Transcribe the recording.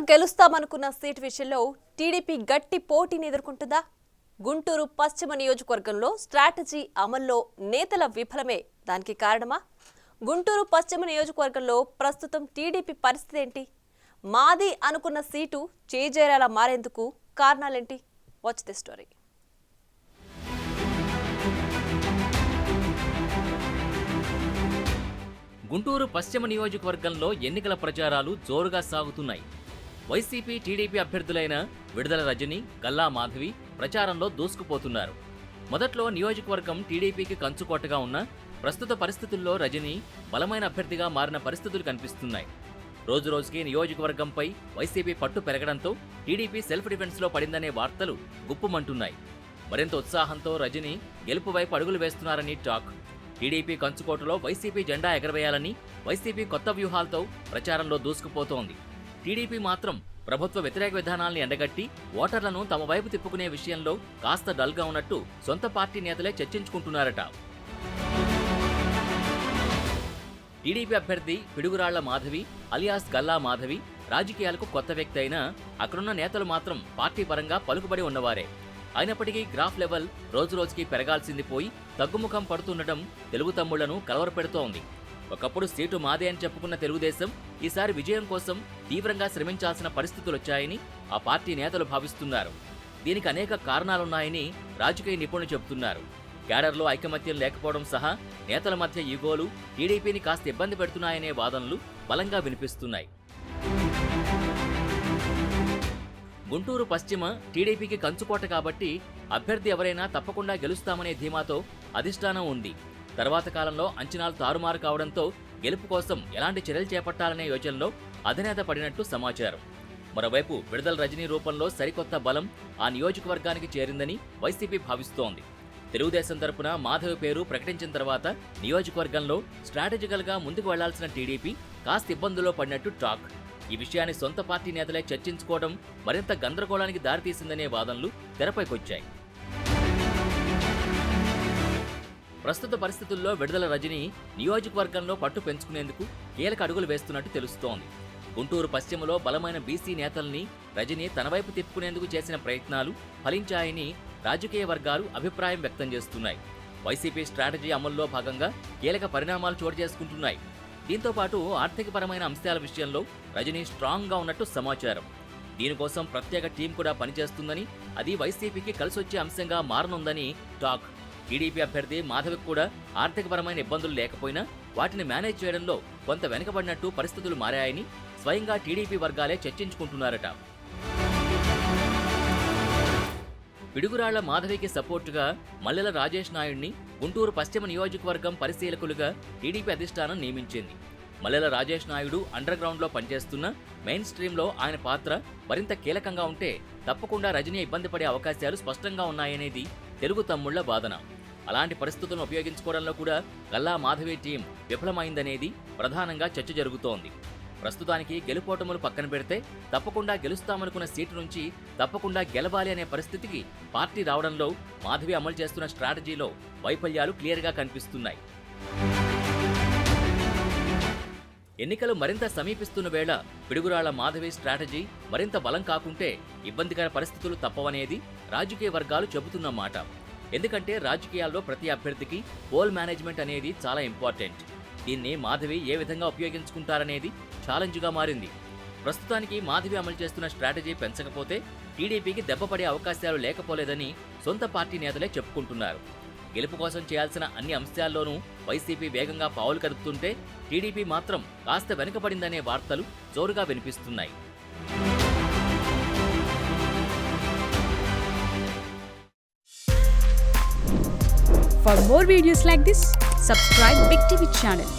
గెలుస్తామనుకున్న seat విషయంలో TDP గట్టి పోటీని ఎదుర్కొంటుందా? గుంటూరు పశ్చిమ నియోజకవర్గంలో స్ట్రాటజీ అమల్లో నేతల విఫలమే దానికి కారణమా? గుంటూరు పశ్చిమ నియోజకవర్గంలో ప్రస్తుతం టీడీపీ పరిస్థితి ఏంటి? మాది అనుకున్న సీటు చేజేరాలా మారేందుకు కారణాలేంటి? Watch the story. గుంటూరు పశ్చిమ నియోజకవర్గంలో ఎన్నికల ప్రచారాలు జోరుగా సాగుతున్నాయి. వైసీపీ, టీడీపీ అభ్యర్థులైన విడుదల రజని, గల్లా మాధవి ప్రచారంలో దూసుకుపోతున్నారు. మొదట్లో నియోజకవర్గం టీడీపీకి కంచుకోటగా ఉన్న ప్రస్తుత పరిస్థితుల్లో రజని బలమైన అభ్యర్థిగా మారిన పరిస్థితులు కనిపిస్తున్నాయి. రోజురోజుకి నియోజకవర్గంపై వైసీపీ పట్టు పెరగడంతో టీడీపీ సెల్ఫ్ డిఫెన్స్లో పడిందనే వార్తలు గుప్పుమంటున్నాయి. మరింత ఉత్సాహంతో రజని గెలుపు వైపు అడుగులు వేస్తున్నారని టాక్. టీడీపీ కంచుకోటలో వైసీపీ జెండా ఎగరవేయాలని వైసీపీ కొత్త వ్యూహాలతో ప్రచారంలో దూసుకుపోతోంది. టీడీపీ మాత్రం ప్రభుత్వ వ్యతిరేక విధానాల్ని ఎండగట్టి ఓటర్లను తమ వైపు తిప్పుకునే విషయంలో కాస్త డల్గా ఉన్నట్టు సొంత పార్టీ నేతలే చర్చించుకుంటున్నారట. టీడీపీ అభ్యర్థి పిడుగురాళ్ల మాధవి అలియాస్ గల్లా మాధవి రాజకీయాలకు కొత్త వ్యక్తి అయినా అక్కడున్న నేతలు మాత్రం పార్టీ పరంగా పలుకుబడి ఉన్నవారే. అయినప్పటికీ గ్రాఫ్ లెవెల్ రోజురోజుకి పెరగాల్సింది పోయి తగ్గుముఖం పడుతుండటం తెలుగు తమ్ముళ్లను కలవరపెడుతోంది. ఒకప్పుడు సీటు మాదే అని చెప్పుకున్న తెలుగుదేశం ఈసారి విజయం కోసం తీవ్రంగా శ్రమించాల్సిన పరిస్థితులొచ్చాయని ఆ పార్టీ నేతలు భావిస్తున్నారు. దీనికి అనేక కారణాలున్నాయని రాజకీయ నిపుణులు చెబుతున్నారు. క్యాడర్లో ఐకమత్యం లేకపోవడం సహా నేతల మధ్య ఈగోలు టీడీపీని కాస్త ఇబ్బంది పెడుతున్నాయనే వాదనలు బలంగా వినిపిస్తున్నాయి. గుంటూరు పశ్చిమ టీడీపీకి కంచుకోట కాబట్టి అభ్యర్థి ఎవరైనా తప్పకుండా గెలుస్తామనే ధీమాతో అధిష్టానం ఉంది. తర్వాత కాలంలో అంచనాలు తారుమారు కావడంతో గెలుపు కోసం ఎలాంటి చర్యలు చేపట్టాలనే యోచనలో అధినేత పడినట్టు సమాచారం. మరోవైపు విడుదల రజనీ రూపంలో సరికొత్త బలం ఆ నియోజకవర్గానికి చేరిందని వైసీపీ భావిస్తోంది. తెలుగుదేశం తరపున మాధవి పేరు ప్రకటించిన తర్వాత నియోజకవర్గంలో స్ట్రాటజికల్గా ముందుకు వెళ్లాల్సిన టీడీపీ కాస్త ఇబ్బందుల్లో పడినట్టు టాక్. ఈ విషయాన్ని సొంత పార్టీ నేతలే చర్చించుకోవడం మరింత గందరగోళానికి దారితీసిందనే వాదనలు తెరపైకొచ్చాయి. ప్రస్తుత పరిస్థితుల్లో విడుదల రజని నియోజకవర్గంలో పట్టు పెంచుకునేందుకు కీలక అడుగులు వేస్తున్నట్టు తెలుస్తోంది. గుంటూరు పశ్చిమలో బలమైన బీసీ నేతల్ని రజని తన వైపు తిప్పుకునేందుకు చేసిన ప్రయత్నాలు ఫలించాయని రాజకీయ వర్గాలు అభిప్రాయం వ్యక్తం చేస్తున్నాయి. వైసీపీ స్ట్రాటజీ అమల్లో భాగంగా కీలక పరిణామాలు చోటు చేసుకుంటున్నాయి. దీంతోపాటు ఆర్థికపరమైన అంశాల విషయంలో రజని స్ట్రాంగ్గా ఉన్నట్టు సమాచారం. దీనికోసం ప్రత్యేక టీం కూడా పనిచేస్తుందని, అది వైసీపీకి కలిసొచ్చే అంశంగా మారనుందని టాక్. టీడీపీ అభ్యర్థి మాధవికి కూడా ఆర్థికపరమైన ఇబ్బందులు లేకపోయినా వాటిని మేనేజ్ చేయడంలో కొంత వెనుకబడినట్టు పరిస్థితులు మారాయని స్వయంగా టీడీపీ వర్గాలే చర్చించుకుంటున్నారట. పిడుగురాళ్ల మాధవికి సపోర్టుగా మల్లెల రాజేష్ నాయుడిని గుంటూరు పశ్చిమ నియోజకవర్గం పరిశీలకులుగా టీడీపీ అధిష్టానం నియమించింది. మల్లెల రాజేష్ నాయుడు అండర్ గ్రౌండ్లో పనిచేస్తున్న మెయిన్ స్ట్రీమ్లో ఆయన పాత్ర మరింత కీలకంగా ఉంటే తప్పకుండా రజనీ ఇబ్బంది పడే అవకాశాలు స్పష్టంగా ఉన్నాయనేది తెలుగు తమ్ముళ్ల వాదన. అలాంటి పరిస్థితులను ఉపయోగించుకోవడంలో కూడా గల్లా మాధవి టీం విఫలమైందనేది ప్రధానంగా చర్చ జరుగుతోంది. ప్రస్తుతానికి గెలుపోటములు పక్కన పెడితే తప్పకుండా గెలుస్తామనుకున్న సీటు నుంచి తప్పకుండా గెలవాలి అనే పరిస్థితికి పార్టీ రావడంలో మాధవి అమలు చేస్తున్న స్ట్రాటజీలో వైఫల్యాలు క్లియర్గా కనిపిస్తున్నాయి. ఎన్నికలు మరింత సమీపిస్తున్న వేళ పిడుగురాళ్ల మాధవి స్ట్రాటజీ మరింత బలం కాకుంటే ఇబ్బందికర పరిస్థితులు తప్పవనేది రాజకీయ వర్గాలు చెబుతున్న మాట. ఎందుకంటే రాజకీయాల్లో ప్రతి అభ్యర్థికి పోల్ మేనేజ్మెంట్ అనేది చాలా ఇంపార్టెంట్. దీన్ని మాధవి ఏ విధంగా ఉపయోగించుకుంటారనేది ఛాలెంజ్గా మారింది. ప్రస్తుతానికి మాధవి అమలు చేస్తున్న స్ట్రాటజీ పెంచకపోతే టీడీపీకి దెబ్బపడే అవకాశాలు లేకపోలేదని సొంత పార్టీ నేతలే చెప్పుకుంటున్నారు. గెలుపు కోసం చేయాల్సిన అన్ని అంశాల్లోనూ వైసీపీ వేగంగా పావులు కదుపుతుంటే టీడీపీ మాత్రం కాస్త వెనుకబడిందనే వార్తలు జోరుగా వినిపిస్తున్నాయి. For more videos like this, subscribe Big TV channel.